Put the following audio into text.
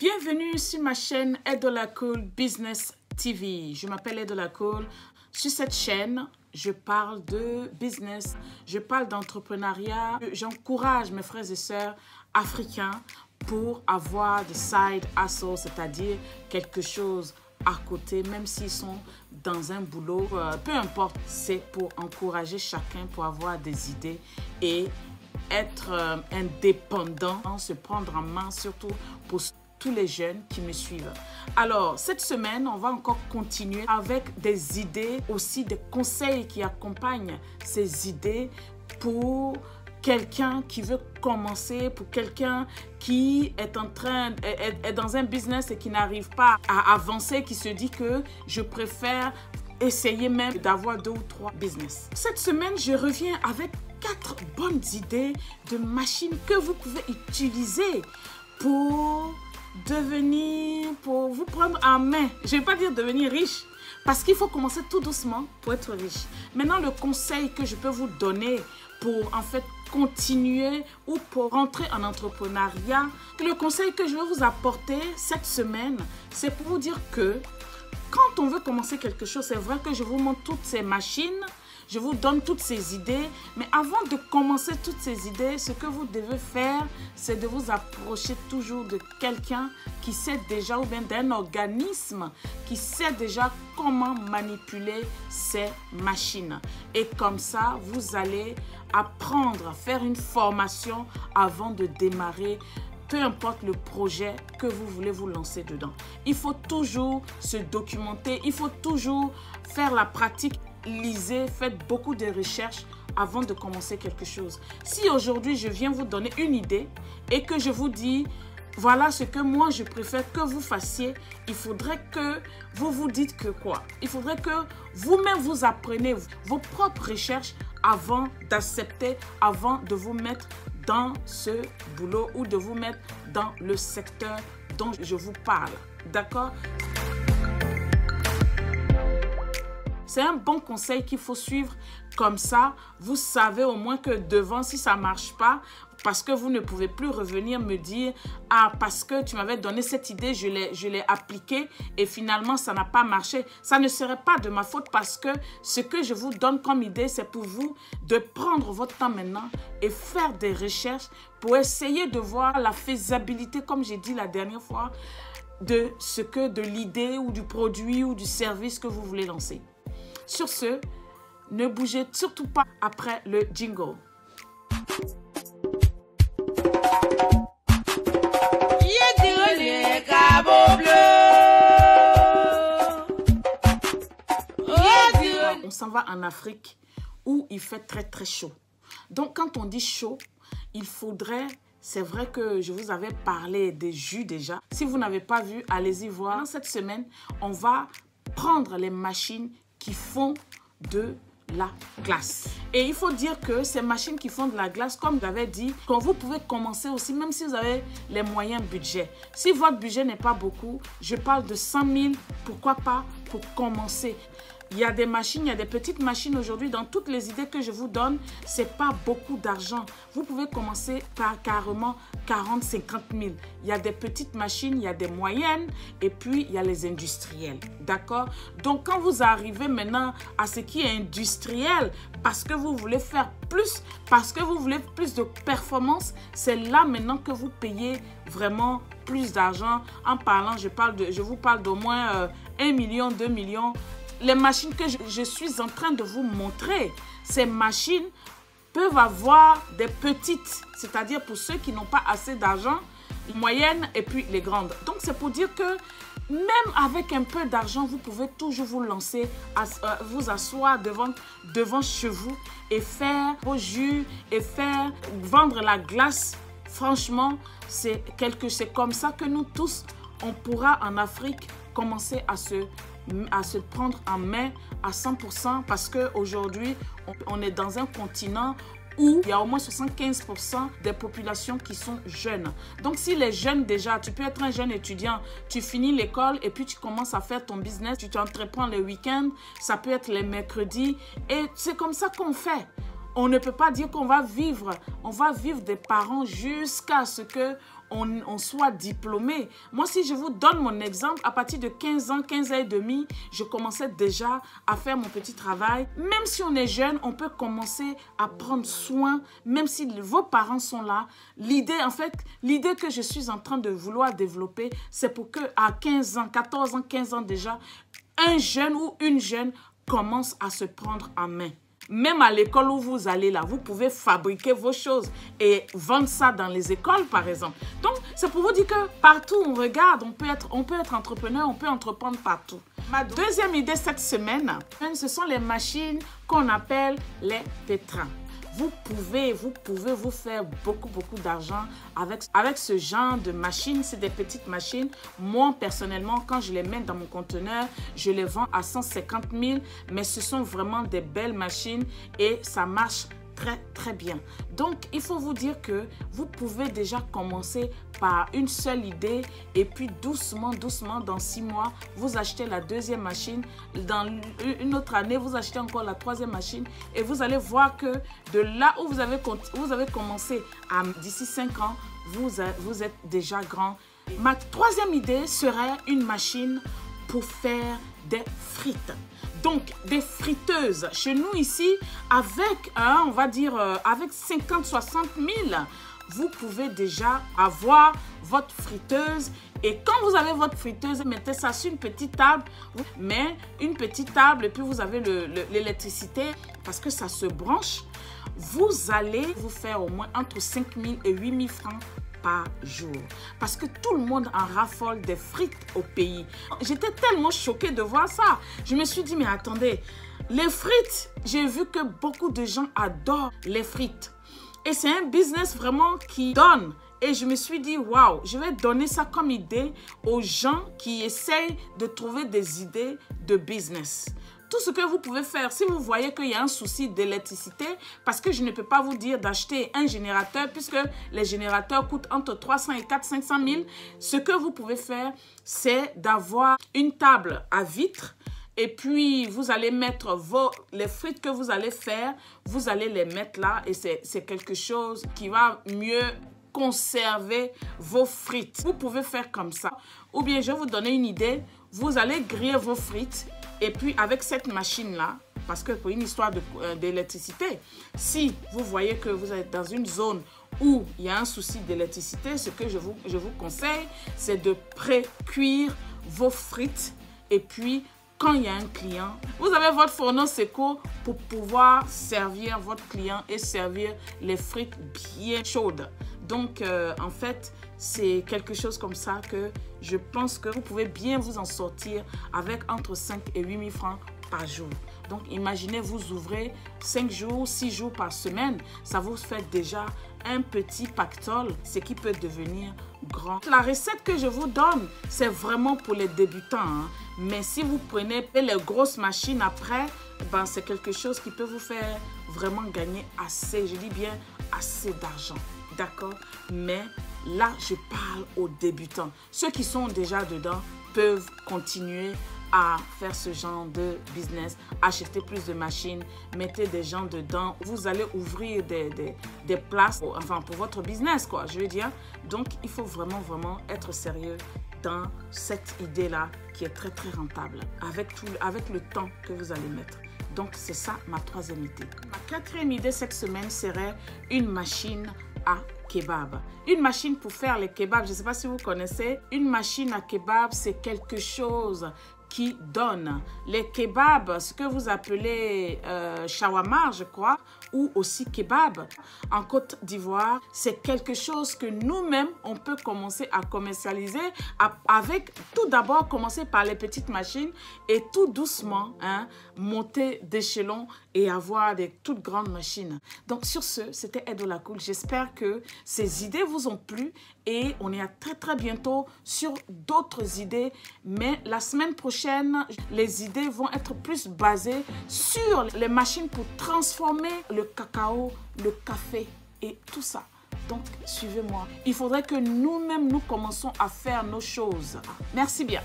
Bienvenue sur ma chaîne Edola Cool Business TV. Je m'appelle Edola Cool. Sur cette chaîne, je parle de business, je parle d'entrepreneuriat. J'encourage mes frères et sœurs africains pour avoir des side hustles, c'est-à-dire quelque chose à côté, même s'ils sont dans un boulot. Peu importe, c'est pour encourager chacun pour avoir des idées et être indépendant, se prendre en main, surtout pour tous les jeunes qui me suivent. Alors, cette semaine, on va encore continuer avec des idées, aussi des conseils qui accompagnent ces idées pour quelqu'un qui veut commencer, pour quelqu'un qui est est dans un business et qui n'arrive pas à avancer, qui se dit que je préfère essayer même d'avoir 2 ou 3 business. Cette semaine, je reviens avec 4 bonnes idées de machines que vous pouvez utiliser pour vous prendre en main. Je ne vais pas dire devenir riche, parce qu'il faut commencer tout doucement pour être riche. Maintenant, le conseil que je peux vous donner pour en fait continuer ou pour rentrer en entrepreneuriat, le conseil que je vais vous apporter cette semaine, c'est pour vous dire que quand on veut commencer quelque chose, c'est vrai que je vous montre toutes ces machines, je vous donne toutes ces idées, mais avant de commencer toutes ces idées, ce que vous devez faire, c'est de vous approcher toujours de quelqu'un qui sait déjà, ou bien d'un organisme qui sait déjà comment manipuler ces machines. Et comme ça, vous allez apprendre à faire une formation avant de démarrer, peu importe le projet que vous voulez vous lancer dedans. Il faut toujours se documenter, il faut toujours faire la pratique. Lisez, faites beaucoup de recherches avant de commencer quelque chose. Si aujourd'hui je viens vous donner une idée et que je vous dis voilà ce que moi je préfère que vous fassiez, il faudrait que vous vous dites que quoi? Il faudrait que vous-même vous appreniez vos propres recherches avant d'accepter, avant de vous mettre dans ce boulot ou de vous mettre dans le secteur dont je vous parle. D'accord? C'est un bon conseil qu'il faut suivre. Comme ça, vous savez au moins que devant, si ça ne marche pas, parce que vous ne pouvez plus revenir me dire « Ah, parce que tu m'avais donné cette idée, je l'ai appliquée et finalement, ça n'a pas marché. » Ça ne serait pas de ma faute parce que ce que je vous donne comme idée, c'est pour vous de prendre votre temps maintenant et faire des recherches pour essayer de voir la faisabilité, comme j'ai dit la dernière fois, de l'idée ou du produit ou du service que vous voulez lancer. Sur ce, ne bougez surtout pas après le jingle. On s'en va en Afrique où il fait très très chaud. Donc quand on dit chaud, il faudrait... C'est vrai que je vous avais parlé des jus déjà. Si vous n'avez pas vu, allez-y voir. Cette semaine, on va prendre les machines qui font de la glace. Et il faut dire que ces machines qui font de la glace, comme j'avais dit, quand vous pouvez commencer aussi, même si vous avez les moyens budget. Si votre budget n'est pas beaucoup, je parle de 100 000, pourquoi pas pour commencer. Il y a des machines, il y a des petites machines aujourd'hui. Dans toutes les idées que je vous donne, ce n'est pas beaucoup d'argent. Vous pouvez commencer par carrément 40 50 000. Il y a des petites machines, il y a des moyennes et puis il y a les industriels. D'accord? Donc, quand vous arrivez maintenant à ce qui est industriel, parce que vous voulez faire plus, parce que vous voulez plus de performance, c'est là maintenant que vous payez vraiment plus d'argent. En parlant, je vous parle d'au moins 1 million, 2 millions. Les machines que je suis en train de vous montrer, ces machines peuvent avoir des petites, c'est-à-dire pour ceux qui n'ont pas assez d'argent, les moyennes et puis les grandes. Donc, c'est pour dire que même avec un peu d'argent, vous pouvez toujours vous lancer, vous asseoir devant chez vous et faire vos jus et vendre la glace. Franchement, c'est comme ça que nous tous, on pourra en Afrique commencer à se prendre en main à 100% parce qu'aujourd'hui, on est dans un continent où il y a au moins 75% des populations qui sont jeunes. Donc, si les jeunes déjà, tu peux être un jeune étudiant, tu finis l'école et puis tu commences à faire ton business, tu t'entreprends les week-ends, ça peut être les mercredis et c'est comme ça qu'on fait. On ne peut pas dire qu'on va vivre des parents jusqu'à ce que on soit diplômé. Moi, si je vous donne mon exemple, à partir de 15 ans, 15 ans et demi, je commençais déjà à faire mon petit travail. Même si on est jeune, on peut commencer à prendre soin, même si vos parents sont là. L'idée, en fait, l'idée que je suis en train de vouloir développer, c'est pour que à 15 ans, 14 ans, 15 ans déjà, un jeune ou une jeune commence à se prendre en main. Même à l'école où vous allez là, vous pouvez fabriquer vos choses et vendre ça dans les écoles, par exemple. Donc, c'est pour vous dire que partout où on regarde, on peut être entrepreneur, on peut entreprendre partout. Ma deuxième idée cette semaine, ce sont les machines qu'on appelle les pétrins. Vous pouvez vous faire beaucoup d'argent avec ce genre de machines. C'est des petites machines. Moi, personnellement, quand je les mets dans mon conteneur, je les vends à 150 000. Mais ce sont vraiment des belles machines et ça marche très bien. Donc, il faut vous dire que vous pouvez déjà commencer par une seule idée et puis doucement, dans 6 mois, vous achetez la deuxième machine. Dans une autre année, vous achetez encore la troisième machine et vous allez voir que de là où vous avez commencé d'ici 5 ans, vous êtes déjà grand. Ma troisième idée serait une machine pour faire des frites. Donc, des friteuses. Chez nous ici, avec, on va dire, avec 50-60 000, vous pouvez déjà avoir votre friteuse. Et quand vous avez votre friteuse, mettez ça sur une petite table. Mais une petite table et puis vous avez l'électricité parce que ça se branche. Vous allez vous faire au moins entre 5 000 et 8 000 francs par jour. Parce que tout le monde en raffole des frites au pays. J'étais tellement choquée de voir ça. Je me suis dit, mais attendez, les frites, j'ai vu que beaucoup de gens adorent les frites. Et c'est un business vraiment qui donne. Et je me suis dit, waouh, je vais donner ça comme idée aux gens qui essayent de trouver des idées de business. Tout ce que vous pouvez faire, si vous voyez qu'il y a un souci d'électricité, parce que je ne peux pas vous dire d'acheter un générateur, puisque les générateurs coûtent entre 300 et 500 000, ce que vous pouvez faire, c'est d'avoir une table à vitre, et puis vous allez mettre les frites que vous allez faire, vous allez les mettre là, et c'est quelque chose qui va mieux conserver vos frites. Vous pouvez faire comme ça. Ou bien, je vais vous donner une idée, vous allez griller vos frites, et puis avec cette machine-là, parce que pour une histoire d'électricité, si vous voyez que vous êtes dans une zone où il y a un souci d'électricité, ce que je vous conseille, c'est de pré-cuire vos frites. Et puis, quand il y a un client, vous avez votre fourneau Seco pour pouvoir servir votre client et servir les frites bien chaudes. Donc, en fait, c'est quelque chose comme ça que je pense que vous pouvez bien vous en sortir avec entre 5 et 8 000 francs par jour. Donc, imaginez, vous ouvrez 5 jours, 6 jours par semaine. Ça vous fait déjà un petit pactole, ce qui peut devenir grand. La recette que je vous donne, c'est vraiment pour les débutants. Hein. Mais si vous prenez les grosses machines après, ben, c'est quelque chose qui peut vous faire vraiment gagner assez, je dis bien assez d'argent. D'accord? Mais là, je parle aux débutants. Ceux qui sont déjà dedans peuvent continuer à faire ce genre de business, acheter plus de machines, mettez des gens dedans. Vous allez ouvrir des places pour votre business, quoi, je veux dire. Donc, il faut vraiment être sérieux dans cette idée-là qui est très rentable avec le temps que vous allez mettre. Donc, c'est ça ma troisième idée. Ma quatrième idée cette semaine serait une machine à kebab. Une machine pour faire les kebabs, je ne sais pas si vous connaissez. Une machine à kebab, c'est quelque chose qui donne. Les kebabs, ce que vous appelez shawarma, je crois, ou aussi kebab en Côte d'Ivoire, c'est quelque chose que nous-mêmes, on peut commencer à commercialiser avec, tout d'abord, commencer par les petites machines et tout doucement, hein, monter d'échelon et avoir des toutes grandes machines. Donc, sur ce, c'était Edola Cool. J'espère que ces idées vous ont plu et on est à très bientôt sur d'autres idées. Mais la semaine prochaine, les idées vont être plus basées sur les machines pour transformer le cacao, le café et tout ça. Donc, suivez-moi. Il faudrait que nous-mêmes, nous commençons à faire nos choses. Merci bien.